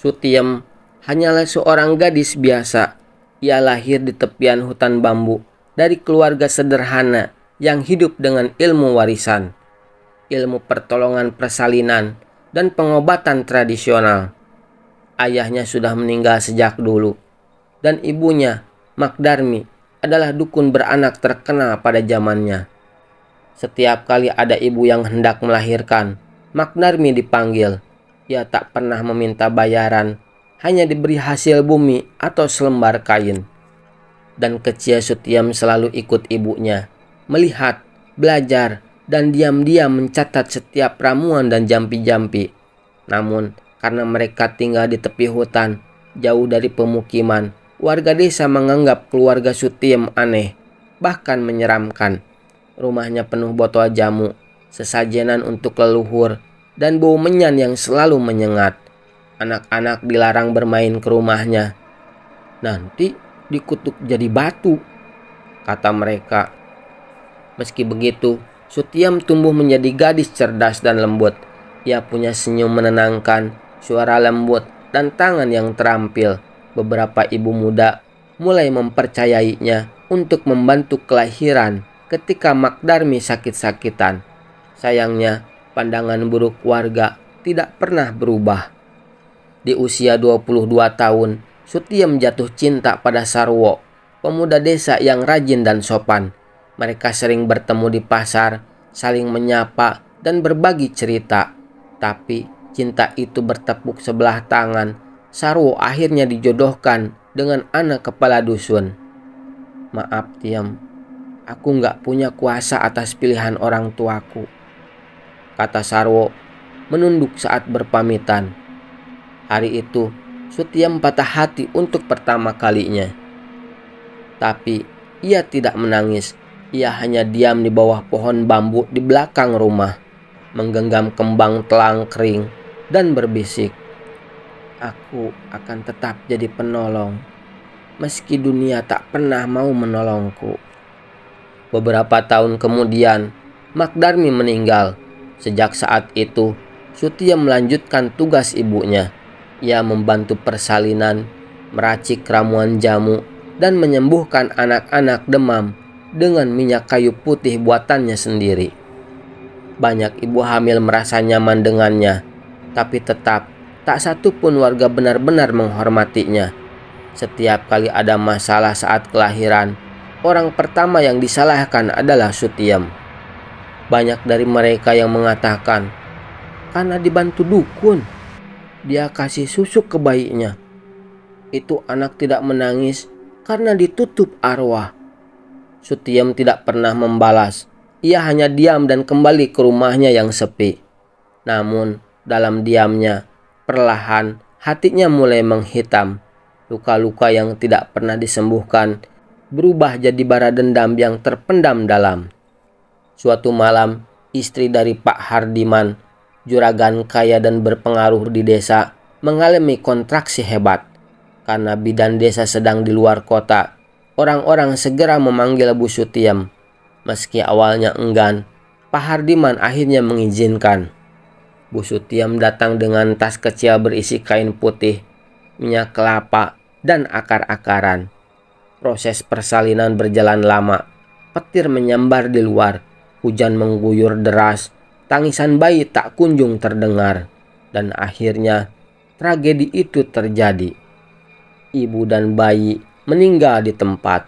Sutiem hanyalah seorang gadis biasa. Ia lahir di tepian hutan bambu dari keluarga sederhana yang hidup dengan ilmu warisan, ilmu pertolongan persalinan, dan pengobatan tradisional. Ayahnya sudah meninggal sejak dulu, dan ibunya, Makdarmi, adalah dukun beranak terkenal pada zamannya. Setiap kali ada ibu yang hendak melahirkan, Makdarmi dipanggil. Ia tak pernah meminta bayaran, hanya diberi hasil bumi atau selembar kain. Dan kecil Sutiem selalu ikut ibunya, melihat, belajar, dan diam-diam mencatat setiap ramuan dan jampi-jampi. Namun, karena mereka tinggal di tepi hutan, jauh dari pemukiman, warga desa menganggap keluarga Sutiem aneh, bahkan menyeramkan. Rumahnya penuh botol jamu, sesajenan untuk leluhur, dan bau menyan yang selalu menyengat. Anak-anak dilarang bermain ke rumahnya. "Nanti dikutuk jadi batu," kata mereka. Meski begitu, Sutiem tumbuh menjadi gadis cerdas dan lembut. Ia punya senyum menenangkan, suara lembut, dan tangan yang terampil. Beberapa ibu muda mulai mempercayainya untuk membantu kelahiran ketika Makdarmi sakit-sakitan. Sayangnya, pandangan buruk warga tidak pernah berubah. Di usia 22 tahun, Sutiem jatuh cinta pada Sarwo, pemuda desa yang rajin dan sopan. Mereka sering bertemu di pasar, saling menyapa, dan berbagi cerita. Tapi cinta itu bertepuk sebelah tangan. Sarwo akhirnya dijodohkan dengan anak kepala dusun. "Maaf, Tiem, aku nggak punya kuasa atas pilihan orang tuaku," kata Sarwo, menunduk saat berpamitan. Hari itu, Sutiem patah hati untuk pertama kalinya. Tapi ia tidak menangis. Ia hanya diam di bawah pohon bambu di belakang rumah, menggenggam kembang telang kering, dan berbisik, "Aku akan tetap jadi penolong, meski dunia tak pernah mau menolongku." Beberapa tahun kemudian, Makdarmi meninggal. Sejak saat itu, Sutiem melanjutkan tugas ibunya. Ia membantu persalinan, meracik ramuan jamu, dan menyembuhkan anak-anak demam dengan minyak kayu putih buatannya sendiri. Banyak ibu hamil merasa nyaman dengannya, tapi tetap tak satu pun warga benar-benar menghormatinya. Setiap kali ada masalah saat kelahiran, orang pertama yang disalahkan adalah Sutiem. Banyak dari mereka yang mengatakan, "Karena dibantu dukun, dia kasih susu ke bayinya. Itu anak tidak menangis karena ditutup arwah." Sutiem tidak pernah membalas. Ia hanya diam dan kembali ke rumahnya yang sepi. Namun, dalam diamnya, perlahan hatinya mulai menghitam. Luka-luka yang tidak pernah disembuhkan berubah jadi bara dendam yang terpendam dalam. Suatu malam, istri dari Pak Hardiman, juragan kaya dan berpengaruh di desa, mengalami kontraksi hebat. Karena bidan desa sedang di luar kota, orang-orang segera memanggil Bu Sutiem. Meski awalnya enggan, Pak Hardiman akhirnya mengizinkan. Bu Sutiem datang dengan tas kecil berisi kain putih, minyak kelapa, dan akar-akaran. Proses persalinan berjalan lama. Petir menyambar di luar, hujan mengguyur deras, tangisan bayi tak kunjung terdengar. Dan akhirnya, tragedi itu terjadi. Ibu dan bayi meninggal di tempat.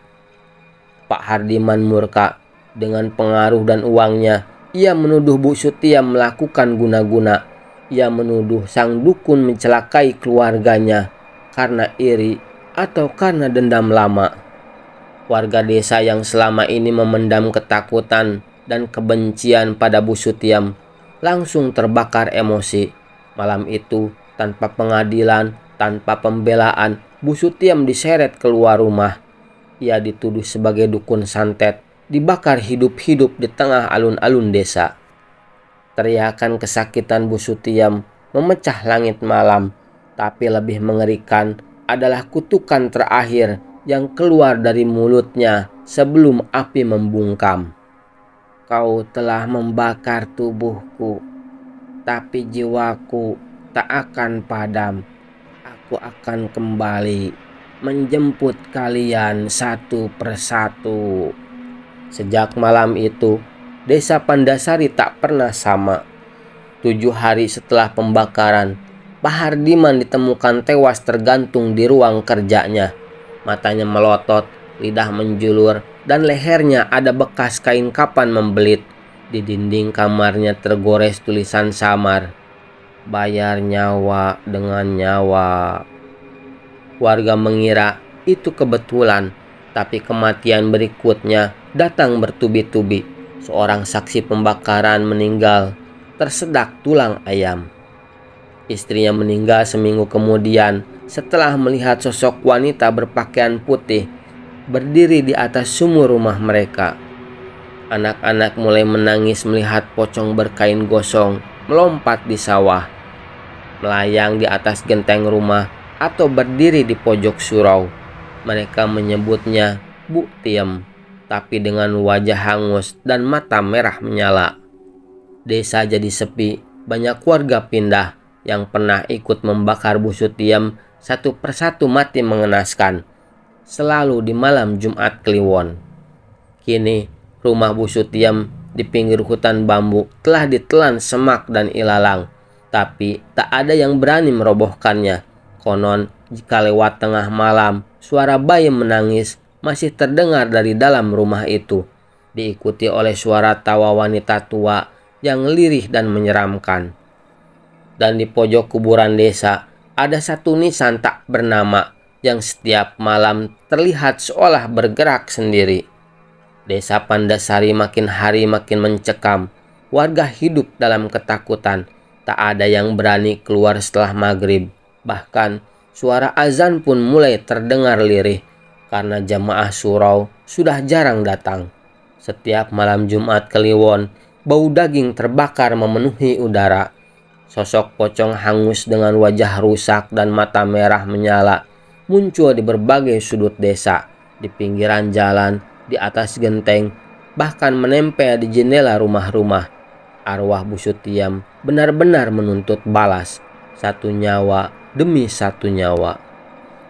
Pak Hardiman murka. Dengan pengaruh dan uangnya, ia menuduh Bu Sutiem melakukan guna-guna. Ia menuduh sang dukun mencelakai keluarganya karena iri atau karena dendam lama. Warga desa yang selama ini memendam ketakutan dan kebencian pada Bu Sutiem langsung terbakar emosi. Malam itu, tanpa pengadilan, tanpa pembelaan, Bu Sutiem diseret keluar rumah. Ia dituduh sebagai dukun santet, dibakar hidup-hidup di tengah alun-alun desa. Teriakan kesakitan Bu Sutiem memecah langit malam, tapi lebih mengerikan adalah kutukan terakhir yang keluar dari mulutnya sebelum api membungkam. "Kau telah membakar tubuhku, tapi jiwaku tak akan padam. aku akan kembali menjemput kalian satu persatu. Sejak malam itu, desa Pandasari tak pernah sama. 7 hari setelah pembakaran, Pak Hardiman ditemukan tewas tergantung di ruang kerjanya. Matanya melotot, lidah menjulur, dan lehernya ada bekas kain kapan membelit. Di dinding kamarnya tergores tulisan samar, "Bayar nyawa dengan nyawa." Warga mengira itu kebetulan, tapi kematian berikutnya datang bertubi-tubi. Seorang saksi pembakaran meninggal tersedak tulang ayam. Istrinya meninggal seminggu kemudian setelah melihat sosok wanita berpakaian putih berdiri di atas sumur rumah mereka. Anak-anak mulai menangis melihat pocong berkain gosong melompat di sawah, melayang di atas genteng rumah, atau berdiri di pojok surau. Mereka menyebutnya Bu Tiem, tapi dengan wajah hangus dan mata merah menyala. Desa jadi sepi, banyak warga pindah. Yang pernah ikut membakar Bu Sutiem satu persatu mati mengenaskan, selalu di malam Jumat Kliwon. Kini rumah Bu Sutiem di pinggir hutan bambu telah ditelan semak dan ilalang, tapi tak ada yang berani merobohkannya. Konon jika lewat tengah malam, suara bayi menangis masih terdengar dari dalam rumah itu, diikuti oleh suara tawa wanita tua yang lirih dan menyeramkan. Dan di pojok kuburan desa ada satu nisan tak bernama yang setiap malam terlihat seolah bergerak sendiri. Desa Pandasari makin hari makin mencekam. Warga hidup dalam ketakutan. Tak ada yang berani keluar setelah maghrib. Bahkan suara azan pun mulai terdengar lirih karena jamaah surau sudah jarang datang. Setiap malam Jumat Kliwon, bau daging terbakar memenuhi udara. Sosok pocong hangus dengan wajah rusak dan mata merah menyala muncul di berbagai sudut desa, di pinggiran jalan, di atas genteng, bahkan menempel di jendela rumah-rumah. Arwah Bu Sutiem benar-benar menuntut balas, satu nyawa demi satu nyawa.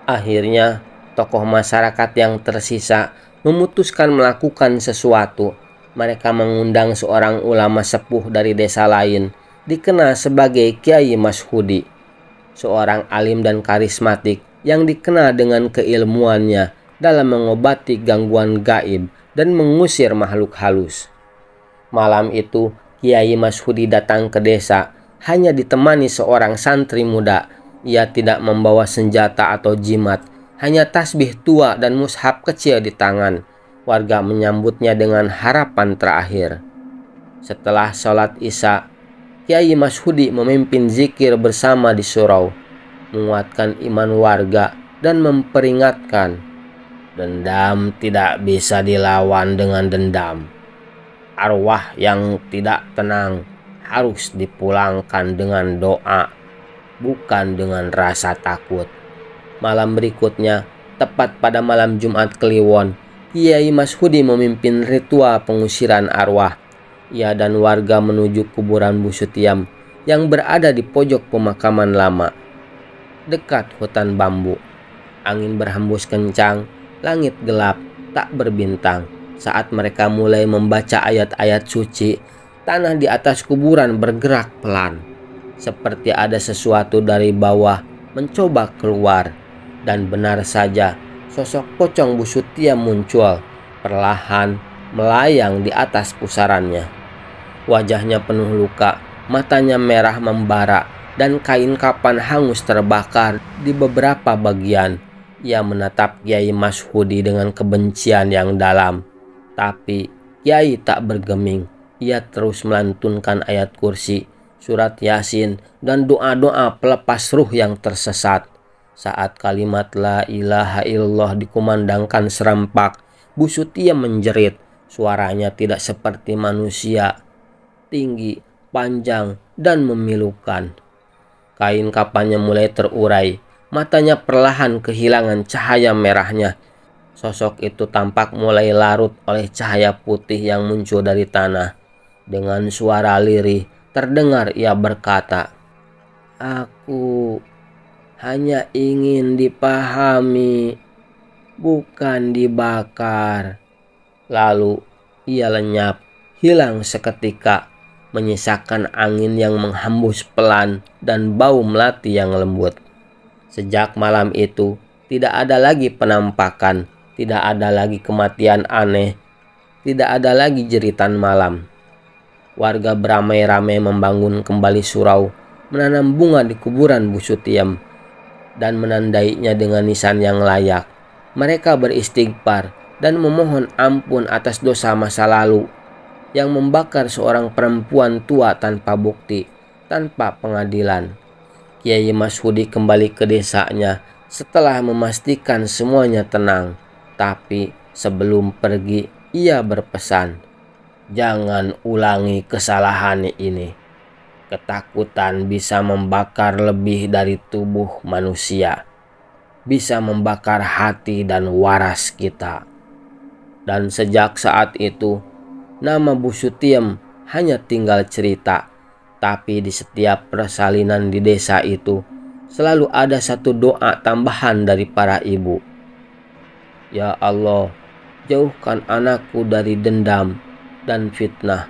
Akhirnya, tokoh masyarakat yang tersisa memutuskan melakukan sesuatu. Mereka mengundang seorang ulama sepuh dari desa lain, dikenal sebagai Kiai Mashudi, seorang alim dan karismatik yang dikenal dengan keilmuannya dalam mengobati gangguan gaib dan mengusir makhluk halus. Malam itu, Kiai Mashudi datang ke desa hanya ditemani seorang santri muda. Ia tidak membawa senjata atau jimat, hanya tasbih tua dan mushaf kecil di tangan. Warga menyambutnya dengan harapan terakhir. Setelah sholat Isya, Kiai Mashudi memimpin zikir bersama di surau, menguatkan iman warga dan memperingatkan, dendam tidak bisa dilawan dengan dendam. Arwah yang tidak tenang harus dipulangkan dengan doa, bukan dengan rasa takut. Malam berikutnya, tepat pada malam Jumat Kliwon, Kiai Mashudi memimpin ritual pengusiran arwah. Ia dan warga menuju kuburan Bu Sutiem yang berada di pojok pemakaman lama, dekat hutan bambu. Angin berhembus kencang, langit gelap, tak berbintang. Saat mereka mulai membaca ayat-ayat suci, tanah di atas kuburan bergerak pelan, seperti ada sesuatu dari bawah mencoba keluar. Dan benar saja, sosok pocong Bu Sutiem muncul, perlahan melayang di atas pusarannya. Wajahnya penuh luka, matanya merah membara, dan kain kapan hangus terbakar di beberapa bagian. Ia menatap Kiai Mashudi dengan kebencian yang dalam. Tapi Kiai tak bergeming. Ia terus melantunkan ayat kursi, surat Yasin, dan doa-doa pelepas ruh yang tersesat. Saat kalimat la ilaha illallah dikumandangkan serempak, Bu Sutiem menjerit. Suaranya tidak seperti manusia, tinggi, panjang, dan memilukan. Kain kapannya mulai terurai, matanya perlahan kehilangan cahaya merahnya. Sosok itu tampak mulai larut oleh cahaya putih yang muncul dari tanah. Dengan suara lirih terdengar ia berkata, "Aku hanya ingin dipahami, bukan dibakar." Lalu ia lenyap, hilang seketika, menyisakan angin yang menghembus pelan dan bau melati yang lembut. Sejak malam itu, tidak ada lagi penampakan, tidak ada lagi kematian aneh, tidak ada lagi jeritan malam. Warga beramai-ramai membangun kembali surau, menanam bunga di kuburan Bu Sutiem, dan menandainya dengan nisan yang layak. Mereka beristighfar dan memohon ampun atas dosa masa lalu yang membakar seorang perempuan tua tanpa bukti, tanpa pengadilan. Kiai Mashudi kembali ke desanya setelah memastikan semuanya tenang. Tapi sebelum pergi, ia berpesan, "Jangan ulangi kesalahan ini. Ketakutan bisa membakar lebih dari tubuh manusia, bisa membakar hati dan waras kita." Dan sejak saat itu, nama Bu Sutiem hanya tinggal cerita. Tapi di setiap persalinan di desa itu, selalu ada satu doa tambahan dari para ibu. "Ya Allah, jauhkan anakku dari dendam dan fitnah.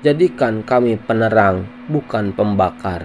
Jadikan kami penerang, bukan pembakar."